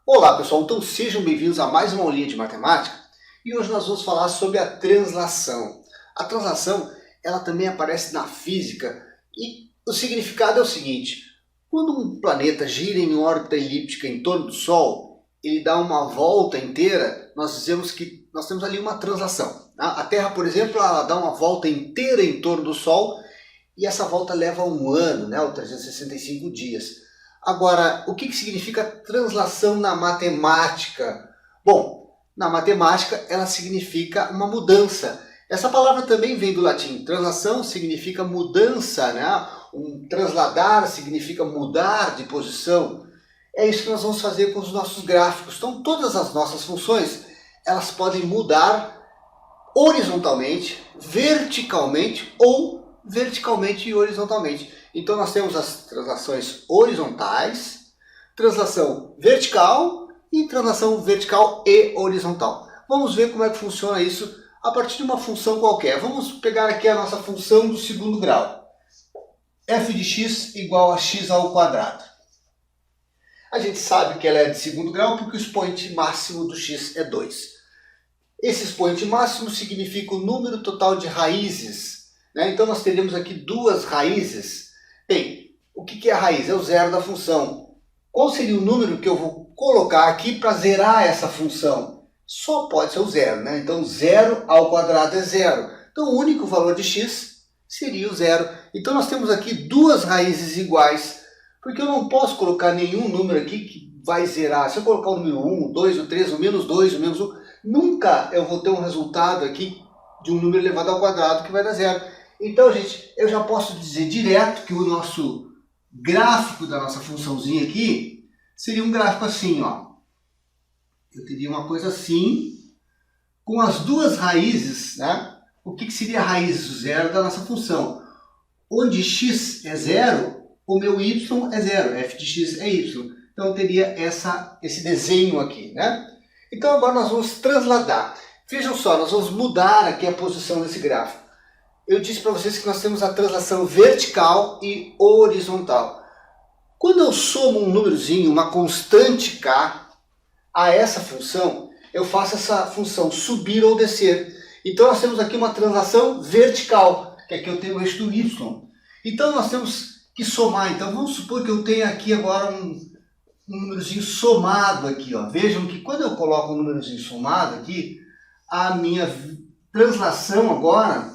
Olá pessoal, então sejam bem-vindos a mais uma aulinha de matemática e hoje nós vamos falar sobre a translação. A translação ela também aparece na física e o significado é o seguinte: quando um planeta gira em órbita elíptica em torno do Sol, ele dá uma volta inteira, nós dizemos que nós temos ali uma translação. A Terra, por exemplo, ela dá uma volta inteira em torno do Sol e essa volta leva um ano, ou 365 dias. Agora, o que significa translação na matemática? Bom, na matemática ela significa uma mudança. Essa palavra também vem do latim. Translação significa mudança, Um transladar significa mudar de posição. É isso que nós vamos fazer com os nossos gráficos. Então, todas as nossas funções, elas podem mudar horizontalmente, verticalmente ou verticalmente e horizontalmente. Então nós temos as translações horizontais, translação vertical e translação vertical e horizontal. Vamos ver como é que funciona isso a partir de uma função qualquer. Vamos pegar aqui a nossa função do segundo grau. F de x igual a x ao quadrado. A gente sabe que ela é de segundo grau porque o expoente máximo do x é 2. Esse expoente máximo significa o número total de raízes. Então nós teremos aqui duas raízes. Bem, o que é a raiz? É o zero da função. Qual seria o número que eu vou colocar aqui para zerar essa função? Só pode ser o zero, Então 0 ao quadrado é zero. Então o único valor de x seria o zero. Então nós temos aqui duas raízes iguais, porque eu não posso colocar nenhum número aqui que vai zerar. Se eu colocar o número 1, o 2, o 3, o menos 2, o menos 1, nunca eu vou ter um resultado aqui de um número elevado ao quadrado que vai dar zero. Então, gente, eu já posso dizer direto que o nosso gráfico da nossa funçãozinha aqui seria um gráfico assim, ó. Eu teria uma coisa assim, com as duas raízes, O que seria a raiz do zero da nossa função? Onde x é zero, o meu y é zero, f de x é y. Então, eu teria esse desenho aqui, Então, agora nós vamos transladar. Vejam só, nós vamos mudar aqui a posição desse gráfico. Eu disse para vocês que nós temos a translação vertical e horizontal. Quando eu somo um númerozinho, uma constante k, a essa função, eu faço essa função subir ou descer. Então nós temos aqui uma translação vertical, que aqui eu tenho o eixo do y. Então nós temos que somar. Então vamos supor que eu tenha aqui agora um númerozinho somado aqui. Vejam que quando eu coloco um númerozinho somado aqui, a minha translação agora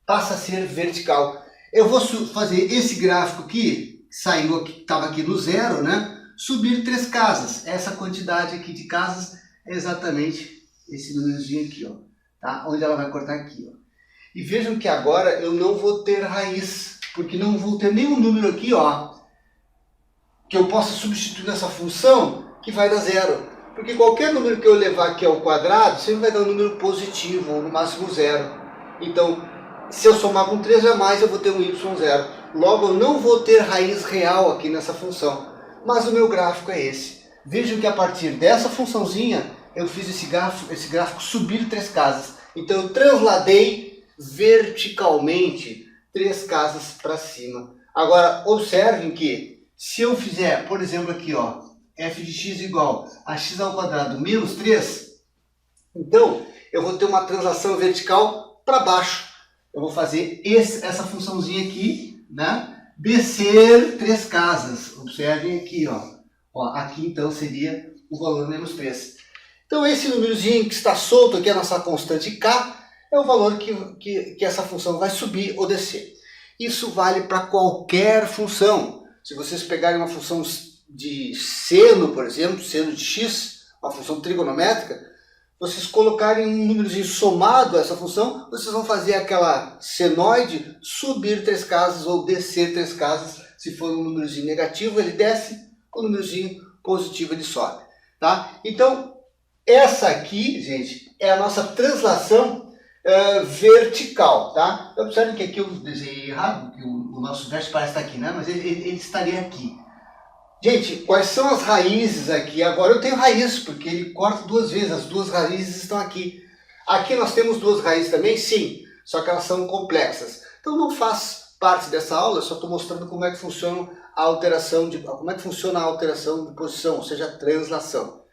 passa a ser vertical. Eu vou fazer esse gráfico aqui, que estava aqui no zero, subir 3 casas. Essa quantidade aqui de casas é exatamente esse númerozinho aqui, onde ela vai cortar aqui. E vejam que agora eu não vou ter raiz, porque não vou ter nenhum número aqui, que eu possa substituir nessa função que vai dar zero. Porque qualquer número que eu levar aqui ao quadrado sempre vai dar um número positivo, ou no máximo zero. Então, se eu somar com 3 a mais, eu vou ter um y0. Logo, eu não vou ter raiz real aqui nessa função. Mas o meu gráfico é esse. Vejam que a partir dessa funçãozinha, eu fiz esse gráfico subir 3 casas. Então, eu transladei verticalmente 3 casas para cima. Agora, observem que se eu fizer, por exemplo, aqui, f de x igual a x ao quadrado menos 3, então, eu vou ter uma translação vertical para baixo. Eu vou fazer essa funçãozinha aqui, descer 3 casas. Observem aqui, aqui então seria o valor menos 3. Então esse númerozinho que está solto aqui, a nossa constante k, é o valor que essa função vai subir ou descer. Isso vale para qualquer função. Se vocês pegarem uma função de seno, por exemplo, seno de x, uma função trigonométrica, vocês colocarem um númerozinho somado a essa função, vocês vão fazer aquela senoide subir 3 casas ou descer 3 casas. Se for um númerozinho negativo, ele desce, o númerozinho positivo ele sobe. Então, essa aqui, gente, é a nossa translação vertical. Observem que aqui eu desenhei errado, porque o nosso verso parece estar aqui, mas ele estaria aqui. Gente, quais são as raízes aqui? Agora eu tenho raiz, porque ele corta 2 vezes, as 2 raízes estão aqui. Aqui nós temos 2 raízes também, sim, só que elas são complexas. Então não faz parte dessa aula, eu só estou mostrando como é que funcionam a alteração de, como é que funciona a alteração de posição, ou seja, a translação.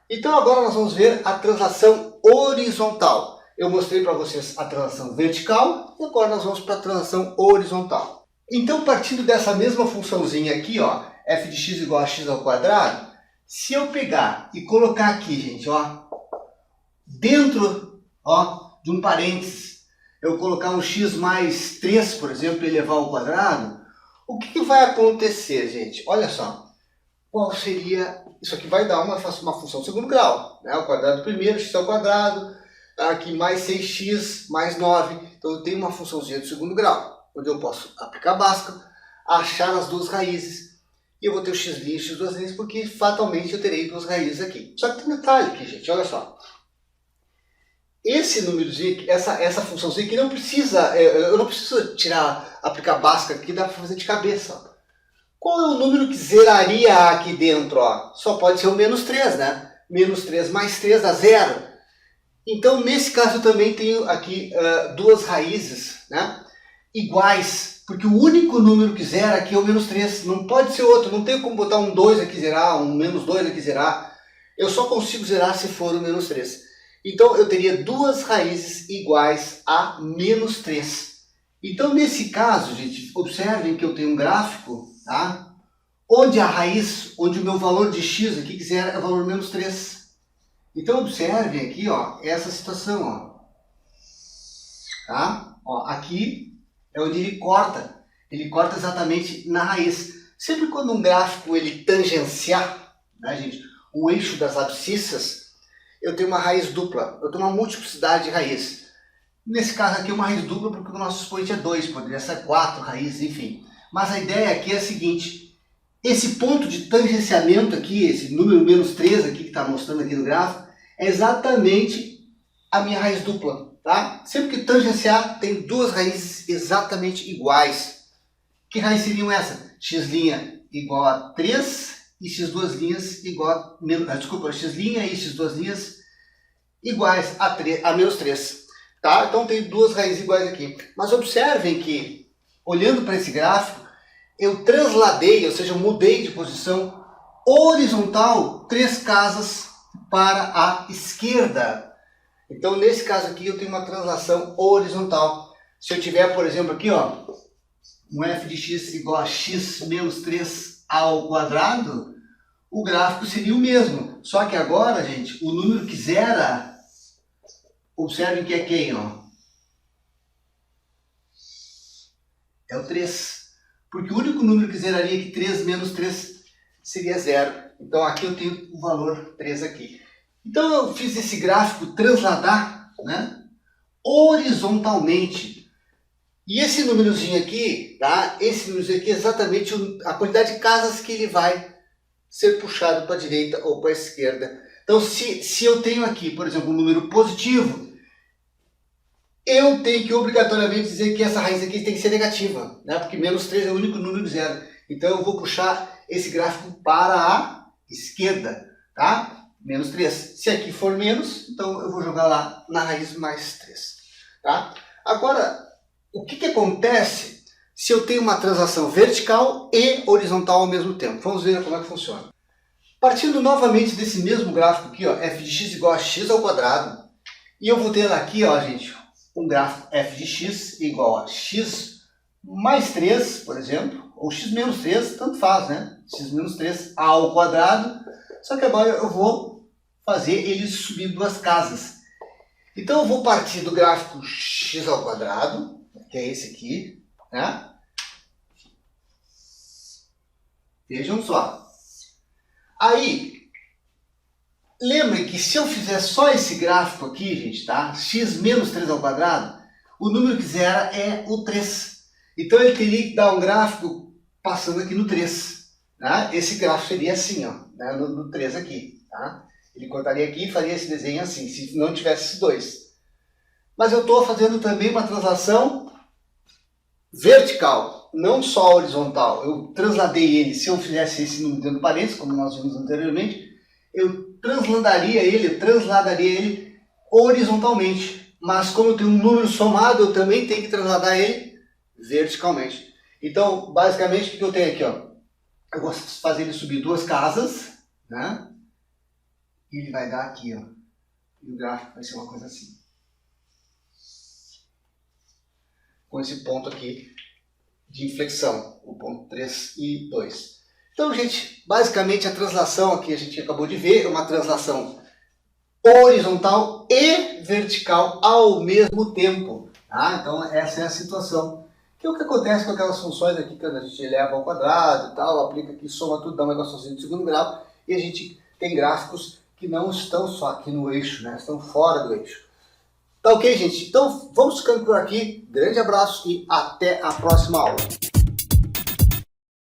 Então agora nós vamos ver a translação horizontal. Eu mostrei para vocês a translação vertical e agora nós vamos para a translação horizontal. Então, partindo dessa mesma funçãozinha aqui, ó, f de x igual a x ao quadrado, se eu pegar e colocar aqui, gente, ó, dentro, ó, de um parênteses, eu colocar um x mais 3, por exemplo, e elevar ao quadrado, o que vai acontecer, gente? Olha só, qual seria... Isso aqui vai dar uma função de segundo grau, né? O quadrado do primeiro, x ao quadrado, aqui mais 6x mais 9. Então eu tenho uma funçãozinha de segundo grau, onde eu posso aplicar Bhaskara, achar as duas raízes, e eu vou ter o x' e x duas linhas, porque fatalmente eu terei duas raízes aqui. Só que tem um detalhe aqui, gente, olha só. Esse númerozinho, essa funçãozinha que não precisa, eu não preciso aplicar Bhaskara aqui, dá para fazer de cabeça, ó. Qual é o número que zeraria aqui dentro? Ó? Só pode ser o menos 3, né? Menos 3 mais 3 dá 0. Então, nesse caso, eu também tenho aqui duas raízes, né? Iguais, porque o único número que zera aqui é o menos 3. Não pode ser outro, não tem como botar um 2 aqui zerar, um menos 2 aqui zerar. Eu só consigo zerar se for o menos 3. Então, eu teria duas raízes iguais a menos 3. Então, nesse caso, gente, observem que eu tenho um gráfico, tá? Onde a raiz, onde o meu valor de x aqui que zera é o valor menos 3. Então observem aqui, ó, essa situação, ó. Tá? Ó, aqui é onde ele corta exatamente na raiz. Sempre quando um gráfico ele tangenciar, né, gente, o eixo das abscissas, eu tenho uma raiz dupla, eu tenho uma multiplicidade de raiz. Nesse caso aqui é uma raiz dupla porque o nosso expoente é 2, poderia ser 4 raízes, enfim. Mas a ideia aqui é a seguinte, esse ponto de tangenciamento aqui, esse número menos 3 aqui que está mostrando aqui no gráfico, é exatamente a minha raiz dupla, tá? Sempre que tangenciar, tem duas raízes exatamente iguais. Que raiz seriam essas? X' igual a 3 e x duas linhas igual a... Desculpa, x' e x duas linhas iguais a menos 3. Tá? Então tem duas raízes iguais aqui. Mas observem que, olhando para esse gráfico, eu transladei, ou seja, eu mudei de posição horizontal 3 casas para a esquerda. Então, nesse caso aqui, eu tenho uma translação horizontal. Se eu tiver, por exemplo, aqui, ó, um f de x igual a x menos 3 ao quadrado, o gráfico seria o mesmo. Só que agora, gente, o número que zera, observem que é quem, ó? É o 3. Porque o único número que zeraria aqui, 3 menos 3, seria 0. Então aqui eu tenho o valor 3 aqui. Então eu fiz esse gráfico transladar, né, horizontalmente. E esse númerozinho aqui, tá? Esse númerozinho aqui é exatamente a quantidade de casas que ele vai ser puxado para a direita ou para a esquerda. Então se eu tenho aqui, por exemplo, um número positivo, eu tenho que obrigatoriamente dizer que essa raiz aqui tem que ser negativa, né? Porque menos 3 é o único número de zero. Então eu vou puxar esse gráfico para a esquerda, tá? Menos 3. Se aqui for menos, então eu vou jogar lá na raiz mais 3. Tá? Agora, o que acontece se eu tenho uma translação vertical e horizontal ao mesmo tempo? Vamos ver como é que funciona. Partindo novamente desse mesmo gráfico aqui, ó, f de x igual a x ao quadrado, e eu vou ter aqui, ó, gente, um gráfico f de x igual a x mais 3, por exemplo, ou x menos 3, tanto faz, né? X menos 3 ao quadrado, só que agora eu vou fazer ele subir duas casas. Então eu vou partir do gráfico x ao quadrado, que é esse aqui, né? Vejam só. Aí, lembrem que se eu fizer só esse gráfico aqui, gente, tá? X menos 3 ao quadrado, o número que zera é o 3. Então ele teria que dar um gráfico passando aqui no 3. Tá? Esse gráfico seria assim, ó, né? no 3 aqui. Tá? Ele cortaria aqui e faria esse desenho assim, se não tivesse esses dois. Mas eu estou fazendo também uma translação vertical, não só horizontal. Eu transladei ele, se eu fizesse esse número dentro do parênteses, como nós vimos anteriormente, eu transladaria ele horizontalmente. Mas como eu tenho um número somado, eu também tenho que transladar ele verticalmente. Então, basicamente, o que eu tenho aqui? Ó? eu gosto de fazer ele subir 2 casas, né? E ele vai dar aqui, ó. E o gráfico vai ser uma coisa assim. Com esse ponto aqui de inflexão, o ponto 3 e 2. Então, gente, basicamente a translação aqui a gente acabou de ver, é uma translação horizontal e vertical ao mesmo tempo. Tá? Então, essa é a situação. Que é o que acontece com aquelas funções aqui que a gente eleva ao quadrado e tal, aplica aqui, soma tudo, dá uma equaçãozinha de segundo grau, e a gente tem gráficos que não estão só aqui no eixo, né? Estão fora do eixo. Tá ok, gente? Então, vamos ficando por aqui. Grande abraço e até a próxima aula.